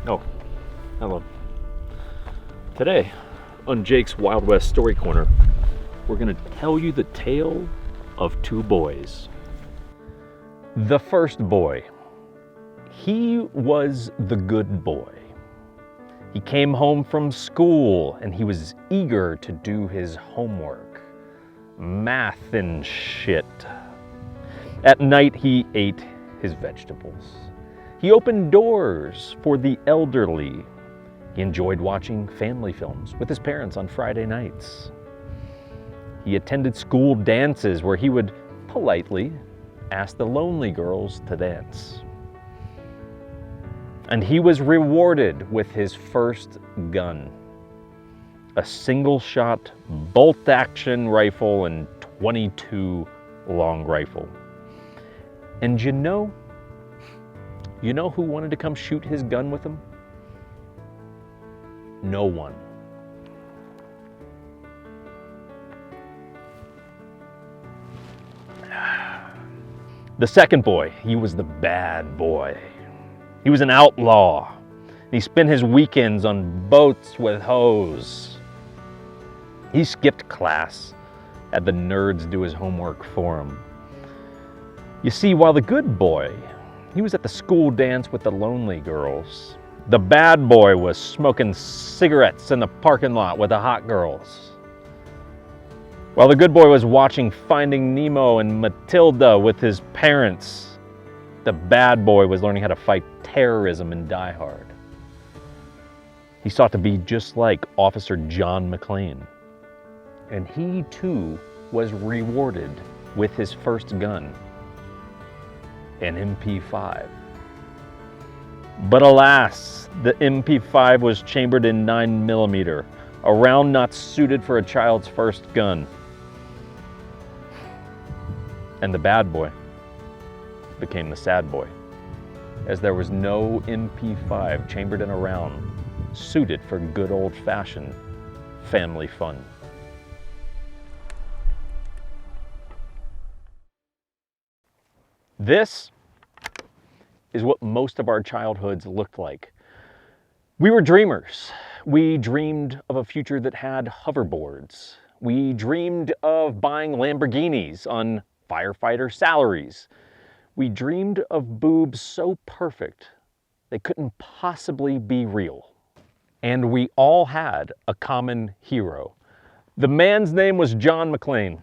Oh, hello. Today, on Jake's Wild West Story Corner, we're going to tell you the tale of two boys. The first boy, he was the good boy. He came home from school and he was eager to do his homework, math and shit. At night, he ate his vegetables. He opened doors for the elderly. He enjoyed watching family films with his parents on Friday nights. He attended school dances where he would politely ask the lonely girls to dance. And he was rewarded with his first gun, a single-shot bolt-action rifle and .22 long rifle. And you know who wanted to come shoot his gun with him? No one. The second boy, he was the bad boy. He was an outlaw. He spent his weekends on boats with hoes. He skipped class, had the nerds do his homework for him. You see, while the good boy, he was at the school dance with the lonely girls, the bad boy was smoking cigarettes in the parking lot with the hot girls. While the good boy was watching Finding Nemo and Matilda with his parents, the bad boy was learning how to fight terrorism in Die Hard. He sought to be just like Officer John McClane. And he too was rewarded with his first gun, an MP5. But alas, the MP5 was chambered in 9mm, a round not suited for a child's first gun. And the bad boy became the sad boy, as there was no MP5 chambered in a round suited for good old-fashioned family fun. This is what most of our childhoods looked like. We were dreamers. We dreamed of a future that had hoverboards. We dreamed of buying Lamborghinis on firefighter salaries. We dreamed of boobs so perfect they couldn't possibly be real. And we all had a common hero. The man's name was John McClane.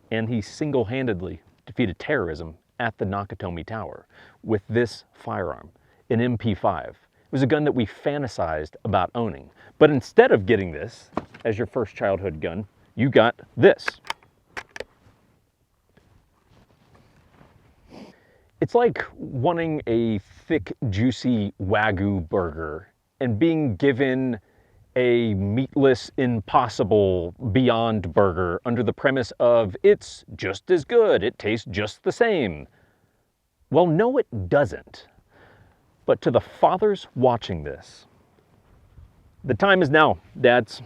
And he single-handedly defeated terrorism at the Nakatomi Tower with this firearm, an MP5. It was a gun that we fantasized about owning. But instead of getting this as your first childhood gun, you got this. It's like wanting a thick, juicy Wagyu burger and being given a meatless, impossible Beyond Burger under the premise of it's just as good, it tastes just the same. Well, no, it doesn't. But to the fathers watching this, the time is now, dads.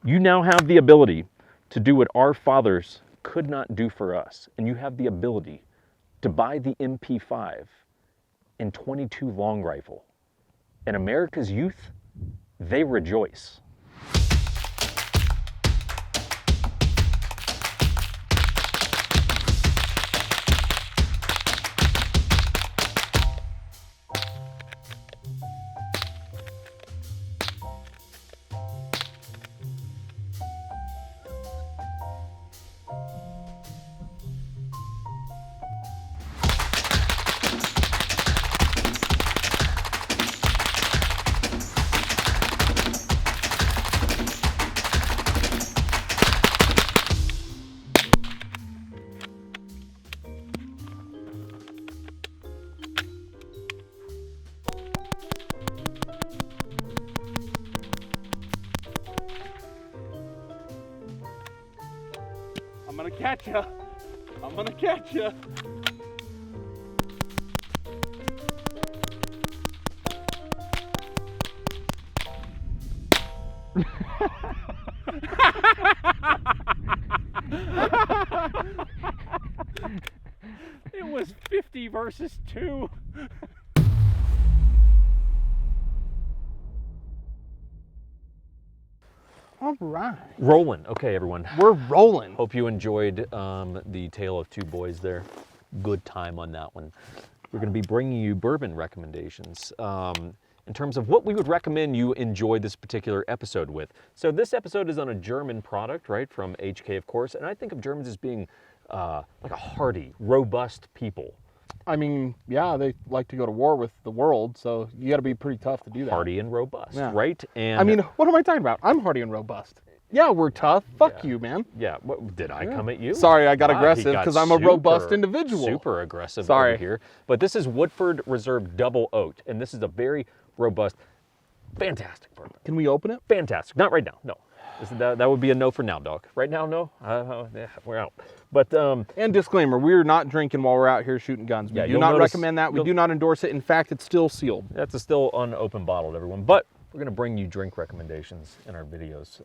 You now have the ability to do what our fathers could not do for us, and you have the ability to buy the MP5 and .22 long rifle. And America's youth, they rejoice. I'm gonna catch ya. I'm gonna catch ya. It was 50 versus 2. right. Rolling. Okay, everyone. We're rolling. Hope you enjoyed the Tale of Two Boys there. Good time on that one. We're going to be bringing you bourbon recommendations in terms of what we would recommend you enjoy this particular episode with. So this episode is on a German product, right, from HK, of course, and I think of Germans as being like a hardy, robust people. I mean, yeah, they like to go to war with the world, so you got to be pretty tough to do that. Hardy and robust, Yeah. right? And I mean, what am I talking about? I'm hardy and robust. Yeah, we're tough. Fuck you, man. yeah, what, did I come at you? Sorry, I got He aggressive got because I'm a robust individual. Super aggressive Sorry. over here. But this is Woodford Reserve Double Oaked, and this is a very robust, fantastic bourbon. Can we open it? Fantastic. Not right now, no. That would be a no for now, dog. Right now, no. Yeah, we're out. But And disclaimer, we're not drinking while we're out here shooting guns. We Yeah, do you'll not notice- recommend that. We you'll- do not endorse it. In fact, it's still sealed. that's a still unopened bottle, everyone. But we're going to bring you drink recommendations in our videos.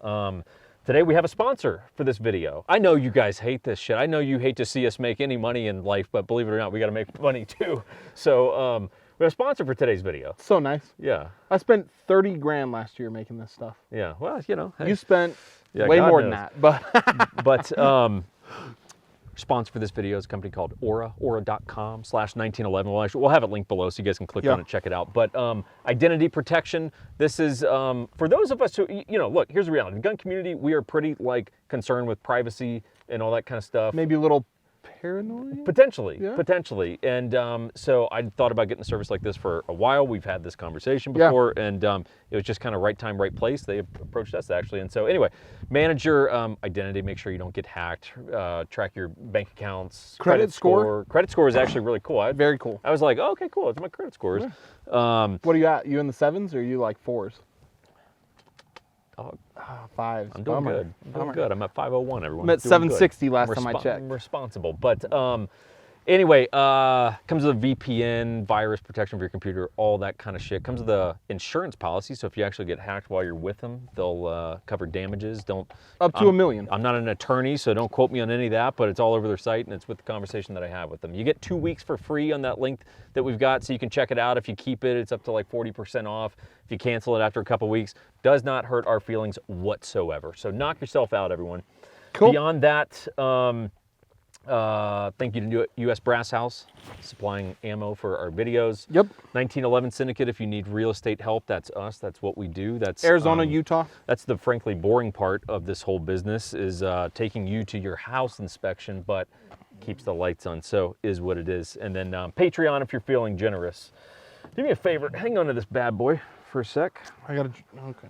Today we have a sponsor for this video. I know you guys hate this shit. I know you hate to see us make any money in life, but believe it or not, we got to make money too. So we have a sponsor for today's video. So nice. Yeah, I spent 30 grand last year making this stuff. yeah. Well, you know. Hey. You spent Yeah, way God more than knows. that, but But sponsor for this video is a company called aura.com/1911. We'll have it linked below so you guys can click Yeah. on it, check it out. But identity protection, this is for those of us who, you know, look, here's the reality. The gun community, we are pretty like concerned with privacy and all that kind of stuff. maybe a little paranoid. Potentially, Yeah. potentially. And so I thought about getting a service like this for a while. We've had this conversation Yeah. before, and it was just kind of right time, right place. They approached us, actually. And so anyway, manage your identity, make sure you don't get hacked, track your bank accounts, Credit score. Credit score is actually really cool. Very cool. I was like, oh, okay, cool, it's my credit scores. What are you at? You in the 7s or are you like 4s? Oh, 5s. I'm doing good. I'm doing good. I'm at 501, everyone. I'm at Doing good. 760 last time I checked. I'm responsible. But anyway, comes with a VPN, virus protection for your computer, all that kind of shit. Comes with a insurance policy, so if you actually get hacked while you're with them, they'll cover damages. Up to $1 million. I'm not an attorney, so don't quote me on any of that, but it's all over their site, and it's with the conversation that I have with them. You get 2 weeks for free on that link that we've got, so you can check it out. If you keep it, it's up to like 40% off. If you cancel it after a couple weeks, does not hurt our feelings whatsoever. So knock yourself out, everyone. Cool. Beyond that, thank you to U.S. Brass House, supplying ammo for our videos. Yep. 1911 Syndicate, if you need real estate help, that's us. That's what we do. That's Arizona, Utah. That's the frankly boring part of this whole business, is taking you to your house inspection, but keeps the lights on, so is what it is. And then Patreon, if you're feeling generous. Do me a favor, hang on to this bad boy for a sec. I gotta. Okay.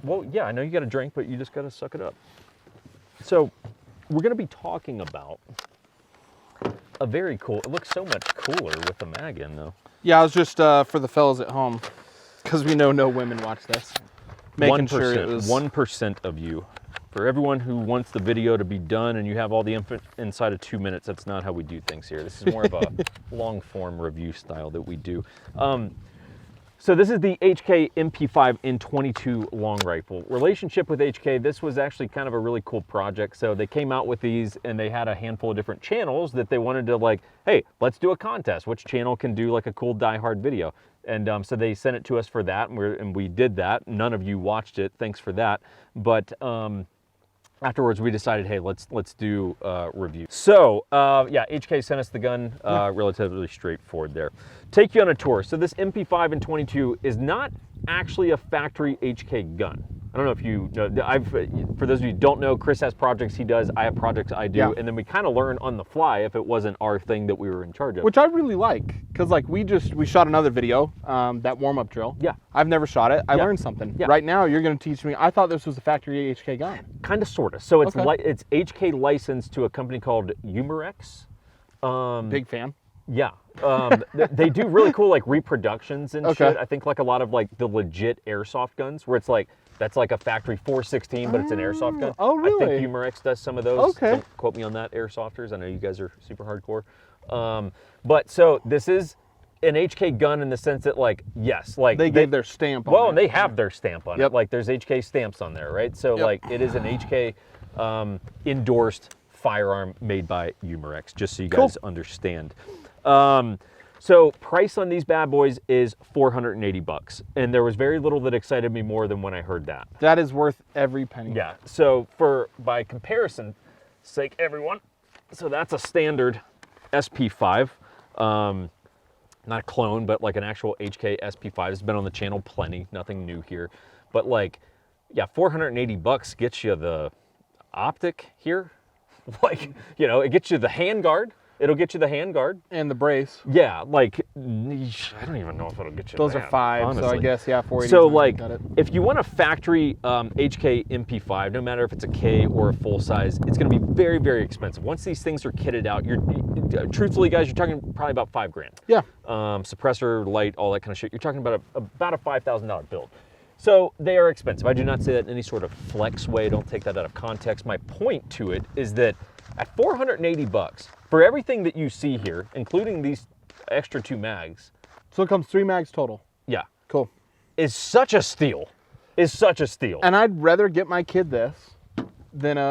Well, yeah, I know you got to drink, but you just got to suck it up. So we're going to be talking about a very cool, it looks so much cooler with the mag in, though. Yeah, I was just for the fellas at home, because we know no women watch this. Making 1%, sure it was 1% of you. For everyone who wants the video to be done and you have all the info inside of 2 minutes, that's not how we do things here. This is more of a long form review style that we do. So this is the HK MP5 22 long rifle. Relationship with HK, this was actually kind of a really cool project. So they came out with these and they had a handful of different channels that they wanted to like, hey, let's do a contest. Which channel can do like a cool die-hard video? And so they sent it to us for that, and we did that. None of you watched it, thanks for that. But afterwards we decided, hey, let's do a review. So yeah, HK sent us the gun, relatively straightforward there. Take you on a tour. So this MP5 and 22 is not actually a factory HK gun. I don't know if you know, for those of you who don't know, Chris has projects he does, I have projects I do, Yeah. and then we kind of learn on the fly if it wasn't our thing that we were in charge of. Which I really like, because like we shot another video, that warm-up drill. Yeah. I've never shot it. I Yeah. learned something. Yeah. Right now, you're going to teach me. I thought this was a factory HK gun. Kind of, sort of. So it's Okay. it's HK licensed to a company called Umarex. Big fan. Yeah, they do really cool like reproductions and Okay. shit. I think like a lot of like the legit airsoft guns where it's like that's like a factory 416, but it's an airsoft gun. Oh, really? I think Umarex does some of those. Okay. Don't quote me on that, airsofters. I know you guys are super hardcore. But so this is an HK gun in the sense that like, yes, like They gave their stamp on well, it. and they have their stamp on Yep. it. Like there's HK stamps on there, right? So Yep. like it is an HK endorsed firearm made by Umarex, just so you Cool. guys understand. So price on these bad boys is $480, and there was very little that excited me more than when I heard that. That is worth every penny. Yeah. So by comparison sake, everyone, so that's a standard SP5, not a clone, but like an actual HK SP5. It's been on the channel plenty, nothing new here, but like, yeah, $480 gets you the optic here, like, you know, it gets you the hand guard. It'll get you the hand guard. And the brace. Yeah, like, I don't even know if it'll get you Those that, are 5, honestly. so I guess, yeah, 480. So, like, if you want a factory HK MP5, no matter if it's a K or a full size, it's going to be very, very expensive. Once these things are kitted out, truthfully, guys, you're talking probably about $5 grand. Yeah. Suppressor, light, all that kind of shit. You're talking about a $5,000 build. So they are expensive. I do not say that in any sort of flex way. Don't take that out of context. My point to it is that at $480, for everything that you see here, including these extra 2 mags. So it comes 3 mags total. Yeah. Cool. Is such a steal. Is such a steal. And I'd rather get my kid this than a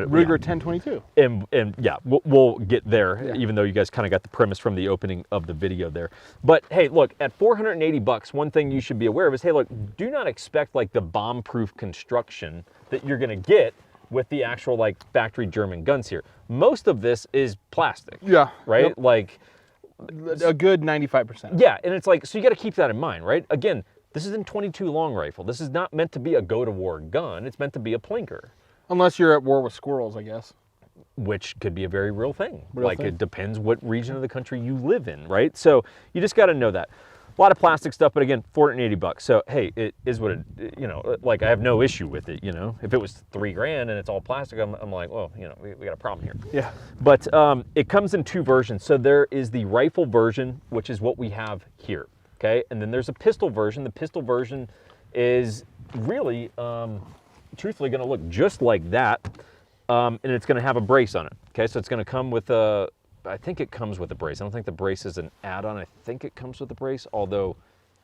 Ruger 1022. And yeah, we'll get there, Yeah. even though you guys kind of got the premise from the opening of the video there. But hey, look, at $480, one thing you should be aware of is, hey, look, do not expect like the bomb-proof construction that you're gonna get with the actual like factory German guns here. Most of this is plastic. Yeah. Right? Yep. Like a good 95%. yeah, and it's like, so you got to keep that in mind, right? Again, this is a 22 long rifle. This is not meant to be a go-to-war gun. It's meant to be a plinker. Unless you're at war with squirrels, I guess. Which could be a very real thing. Real like thing. it depends what region of the country you live in, right? So you just got to know that. A lot of plastic stuff, but again, $480. So hey, it is what it, you know, like I have no issue with it, you know. If it was $3 grand and it's all plastic, I'm like, well, you know, we got a problem here. Yeah. But it comes in 2 versions. So there is the rifle version, which is what we have here, okay? And then there's a pistol version. The pistol version is really, truthfully, going to look just like that, and it's going to have a brace on it, okay? So it's going to come with a, I think it comes with a brace. I don't think the brace is an add-on. I think it comes with a brace, although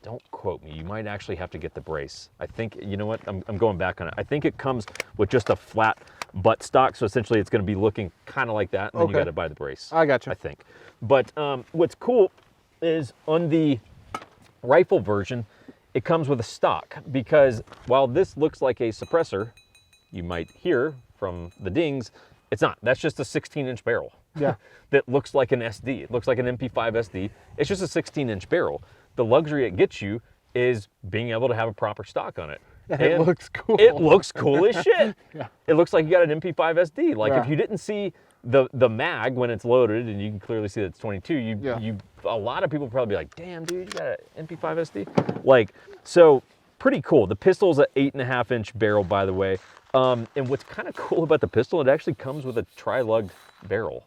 don't quote me. You might actually have to get the brace. I think, you know what, I'm going back on it. I think it comes with just a flat butt stock, so essentially it's going to be looking kind of like that, and then you got to buy the brace. I got you. I think. But what's cool is on the rifle version, it comes with a stock, because while this looks like a suppressor, you might hear from the dings, it's not. That's just a 16-inch barrel. Yeah. That looks like an SD. It looks like an MP5 SD. It's just a 16-inch barrel. The luxury it gets you is being able to have a proper stock on it. And it looks cool. It looks cool as shit. Yeah. It looks like you got an MP5 SD. Like Yeah. if you didn't see the mag when it's loaded, and you can clearly see that it's 22, a lot of people probably be like, damn, dude, you got an MP5 SD? Like, so pretty cool. The pistol's an 8.5-inch barrel, by the way. And what's kind of cool about the pistol, it actually comes with a tri-lugged barrel.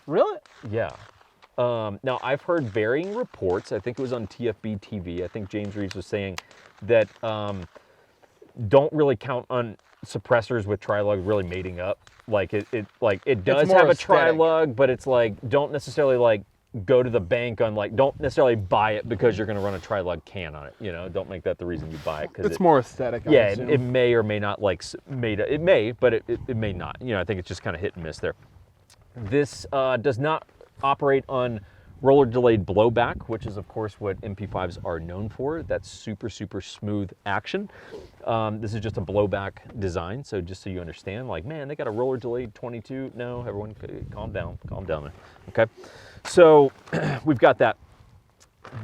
Really? Yeah. Now, I've heard varying reports. I think it was on TFB TV. I think James Reeves was saying that don't really count on suppressors with tri-lug really mating up. Like it does more have a aesthetic. tri-lug, but it's like, don't necessarily like go to the bank on like, don't necessarily buy it because you're going to run a tri-lug can on it. You know, don't make that the reason you buy it. It's more aesthetic. I Yeah, assume. it may or may not like made it may, but it may not. You know, I think it's just kind of hit and miss there. This does not operate on roller delayed blowback, which is of course what MP5s are known for. That's super, super smooth action. This is just a blowback design. So just so you understand, like, man, they got a roller delayed 22. No, everyone calm down there. Okay. So we've got that.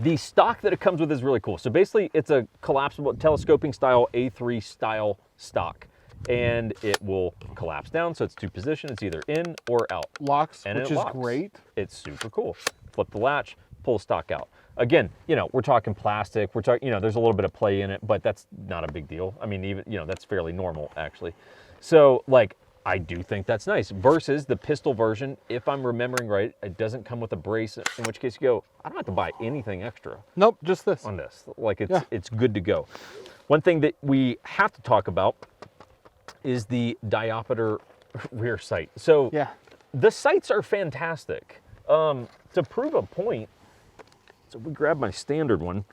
The stock that it comes with is really cool. So basically it's a collapsible telescoping style A3 style stock, and it will collapse down. So it's 2 position. It's either in or out. Locks, And which it is locks. great. It's super cool. Flip the latch, pull stock out. Again, you know, we're talking plastic. We're talking, you know, there's a little bit of play in it, but that's not a big deal. I mean, even, you know, that's fairly normal actually. So like, I do think that's nice. Versus the pistol version, if I'm remembering right, it doesn't come with a brace, in which case you go, I don't have to buy anything extra Nope, just this. on this. Like it's good to go. One thing that we have to talk about is the diopter rear sight. So Yeah. the sights are fantastic. To prove a point, so we grab my standard one.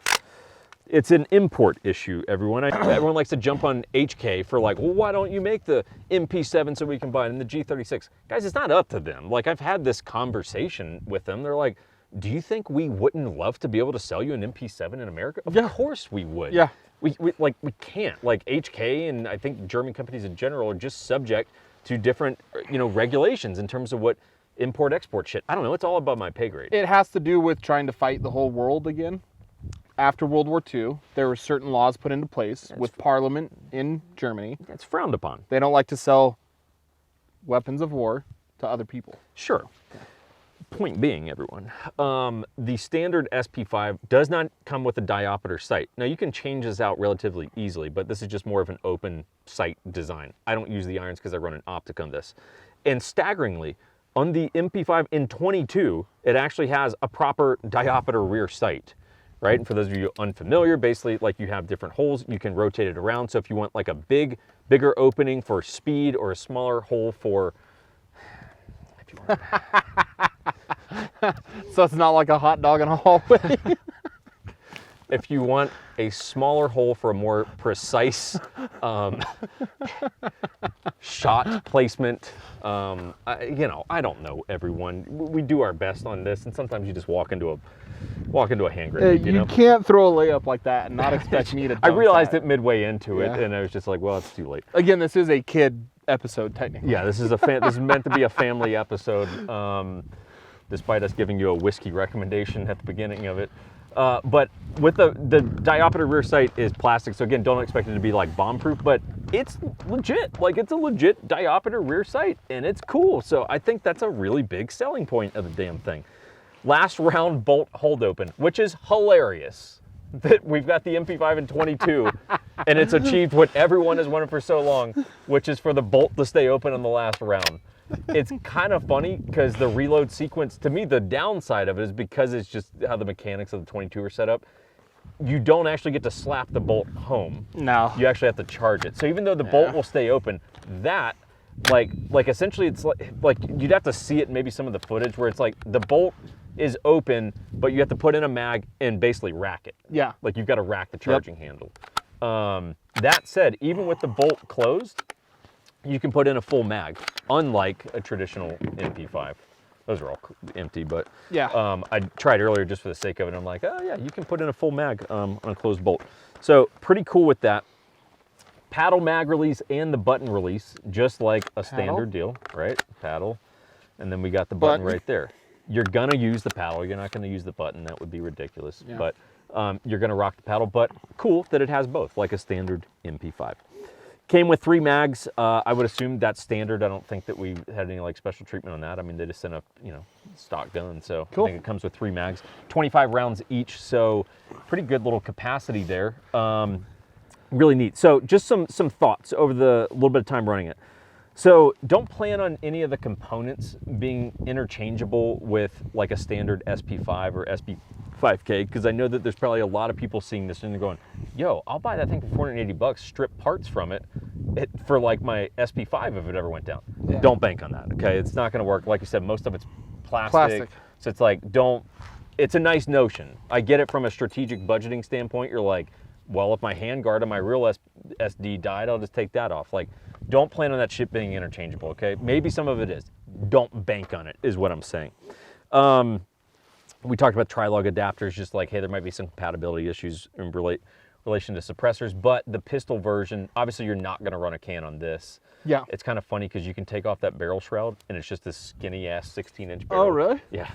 It's an import issue, everyone. Everyone likes to jump on HK for like, well, why don't you make the MP7 so we can buy it in the G36? Guys, it's not up to them. Like, I've had this conversation with them. They're like, do you think we wouldn't love to be able to sell you an MP7 in America? Of course we would. Yeah. We can't. Like HK and I think German companies in general are just subject to different, regulations in terms of what import-export shit. I don't know. It's all above my pay grade. It has to do with trying to fight the whole world again. After World War II, there were certain laws put into place with Parliament in Germany. It's frowned upon. They don't like to sell weapons of war to other people. Sure. Point being, everyone, the standard SP5 does not come with a diopter sight. Now, you can change this out relatively easily, but this is just more of an open sight design. I don't use the irons because I run an optic on this. And staggeringly, on the MP5 in 22, it actually has a proper diopter rear sight, right? And for those of you unfamiliar, basically, like you have different holes, you can rotate it around. So if you want like a bigger opening for speed or a smaller hole for, if you want. So it's not like a hot dog in a hallway. If you want a smaller hole for a more precise shot placement, I don't know, everyone. We do our best on this, and sometimes you just walk into a hand grenade. You can't throw a layup like that and not expect me to. I realized it midway into it, and I was just like, well, it's too late. Again, this is a kid episode, technically. Yeah, this is meant to be a family episode. Despite us giving you a whiskey recommendation at the beginning of it. But with the diopter rear sight is plastic, so again, don't expect it to be like bomb-proof, but it's legit. Like, it's a legit diopter rear sight, and it's cool. So I think that's a really big selling point of the damn thing. Last round bolt hold open, which is hilarious. That we've got the MP5 in 22, and it's achieved what everyone has wanted for so long, which is for the bolt to stay open on the last round. It's kind of funny because the reload sequence, to me, the downside of it is because it's just how the mechanics of the 22 are set up. You don't actually get to slap the bolt home. No. You actually have to charge it. So even though the bolt will stay open, that, like essentially it's like you'd have to see it in maybe some of the footage where it's like the bolt is open, but you have to put in a mag and basically rack it. Yeah. Like you've got to rack the charging handle. That said, even with the bolt closed, you can put in a full mag, unlike a traditional MP5. Those are all empty, but yeah. I tried earlier just for the sake of it. I'm like, oh yeah, you can put in a full mag on a closed bolt. So pretty cool with that. Paddle mag release and the button release, just like a standard deal, right? Paddle, and then we got the button right there. You're gonna use the paddle. You're not gonna use the button. That would be ridiculous. Yeah. But you're gonna rock the paddle. But cool that it has both, like a standard MP5. Came with 3 mags. I would assume that's standard. I don't think that we had any like special treatment on that. I mean, they just sent a stock gun, so cool. I think it comes with 3 mags, 25 rounds each. So pretty good little capacity there. Really neat. So just some thoughts over the little bit of time running it. So don't plan on any of the components being interchangeable with like a standard SP5 or SP5K, because I know that there's probably a lot of people seeing this and they're going, yo, I'll buy that thing for $480, strip parts from it for like my SP5 if it ever went down. Yeah. Don't bank on that, okay? It's not gonna work. Like you said, most of it's plastic. So it's like, it's a nice notion. I get it from a strategic budgeting standpoint. You're like, well, if my handguard on my real SD died, I'll just take that off. Like, don't plan on that shit being interchangeable, okay? Maybe some of it is. Don't bank on it, is what I'm saying. We talked about tri-lug adapters, just like, hey, there might be some compatibility issues in relation to suppressors, but the pistol version, obviously you're not gonna run a can on this. Yeah. It's kind of funny because you can take off that barrel shroud and it's just this skinny ass 16-inch barrel. Oh, really? Yeah.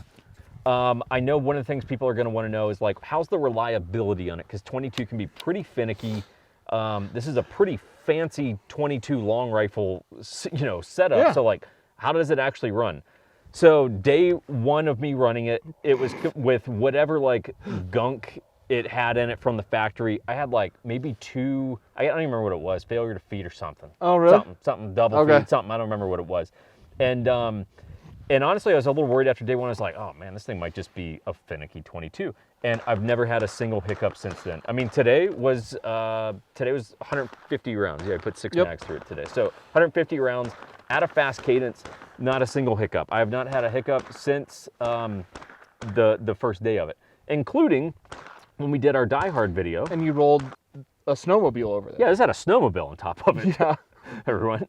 I know one of the things people are gonna wanna know is like, how's the reliability on it? Because 22 can be pretty finicky. This is a pretty fancy 22 long rifle, setup. Yeah. So like, how does it actually run? So day 1 of me running it, it was with whatever like gunk it had in it from the factory. I had like maybe 2, I don't even remember what it was, failure to feed or something. Oh, really? Something double feed, something, I don't remember what it was. And honestly, I was a little worried after day 1. I was like, oh man, this thing might just be a finicky 22. And I've never had a single hiccup since then. I mean, today was 150 rounds. Yeah, I put 6 mags through it today. So 150 rounds at a fast cadence, not a single hiccup. I have not had a hiccup since the first day of it, including when we did our Die Hard video. And you rolled a snowmobile over there. Yeah, this had a snowmobile on top of it. Yeah. Everyone.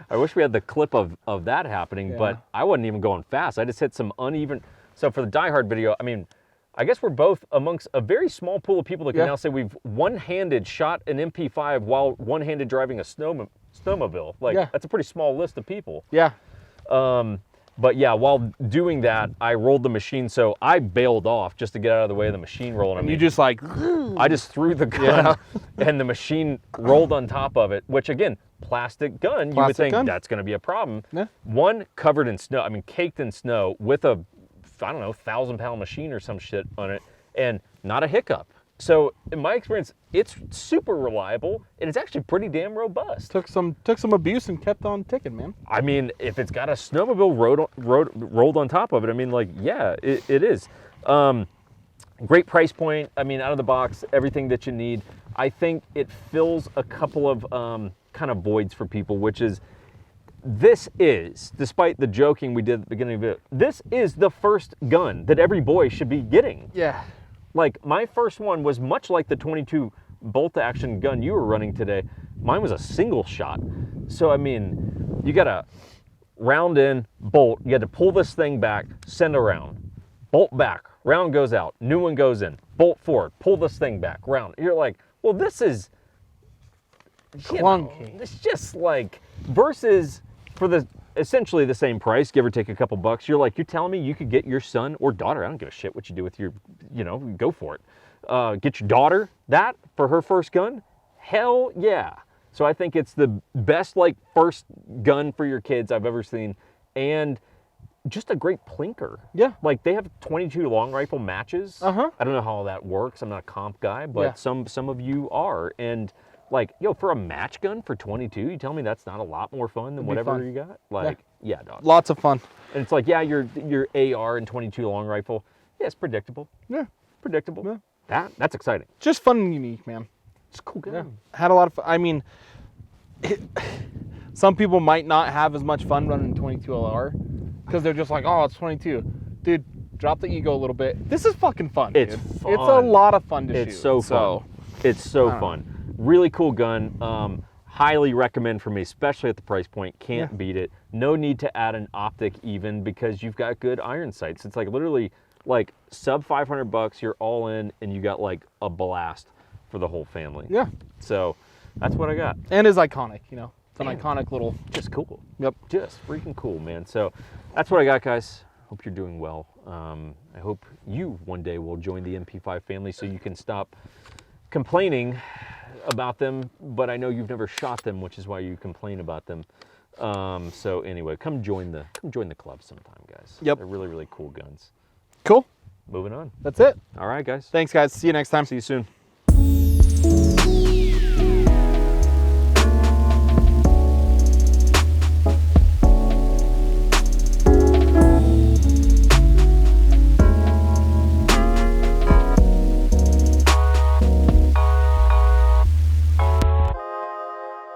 I wish we had the clip of that happening, but I wasn't even going fast. I just hit some uneven, So for the Die Hard video, I mean, I guess we're both amongst a very small pool of people that can now say we've one-handed shot an MP5 while one-handed driving a snowmobile. Like, that's a pretty small list of people. Yeah. But yeah, while doing that, I rolled the machine, so I bailed off just to get out of the way of the machine rolling. And you just like... I just threw the gun, and the machine rolled on top of it, which again, plastic gun, you would think that's going to be a problem. Yeah. One, covered in snow, I mean, caked in snow with a, I don't know, 1,000-pound machine or some shit on it, and not a hiccup. So in my experience, it's super reliable, and it's actually pretty damn robust. Took some abuse and kept on ticking, man. I mean, if it's got a snowmobile rolled on top of it, I mean, like, yeah, it is. Great price point. I mean, out of the box, everything that you need. I think it fills a couple of kind of voids for people, which is, this is, despite the joking we did at the beginning of it, this is the first gun that every boy should be getting. Yeah. Like, my first one was much like the 22 bolt action gun you were running today. Mine was a single shot. So, I mean, you got to round in, bolt, you had to pull this thing back, send a round, bolt back, round goes out, new one goes in, bolt forward, pull this thing back, round. You're like, well, this is clunky. It's just like, versus for the essentially the same price, give or take a couple bucks, you're like, you're telling me you could get your son or daughter, I don't give a shit what you do with your, you know, go for it. Get your daughter that for her first gun? Hell yeah. So I think it's the best, like, first gun for your kids I've ever seen, and just a great plinker. Yeah. Like, they have 22 long rifle matches. Uh-huh. I don't know how all that works. I'm not a comp guy, but some of you are. And like, yo, for a match gun for 22, you tell me that's not a lot more fun than whatever you got? Like, yeah, dog. Lots of fun. And it's like, yeah, your AR and 22 long rifle, yeah, it's predictable. Yeah. Predictable. Yeah. That's exciting. Just fun and unique, man. It's a cool gun. Yeah. Had a lot of fun. I mean, some people might not have as much fun running 22lr because they're just like, oh, it's 22. Dude, drop the ego a little bit. This is fucking fun. It's dude. fun. It's a lot of fun to shoot. It's so fun. It's so fun. Really cool gun. Highly recommend for me, especially at the price point. Can't beat it. No need to add an optic even, because you've got good iron sights. It's like literally like sub 500 bucks, you're all in, and you got like a blast for the whole family. Yeah. So that's what I got. And is iconic, you know. It's an iconic little... Just cool. Yep. Just freaking cool, man. So that's what I got, guys. Hope you're doing well. I hope you one day will join the MP5 family so you can stop complaining about them, but I know you've never shot them, which is why you complain about them. So anyway, come join the club sometime, guys. Yep. They're really, really cool guns. Cool. Moving on. That's it. All right, guys. Thanks, guys. See you next time. See you soon.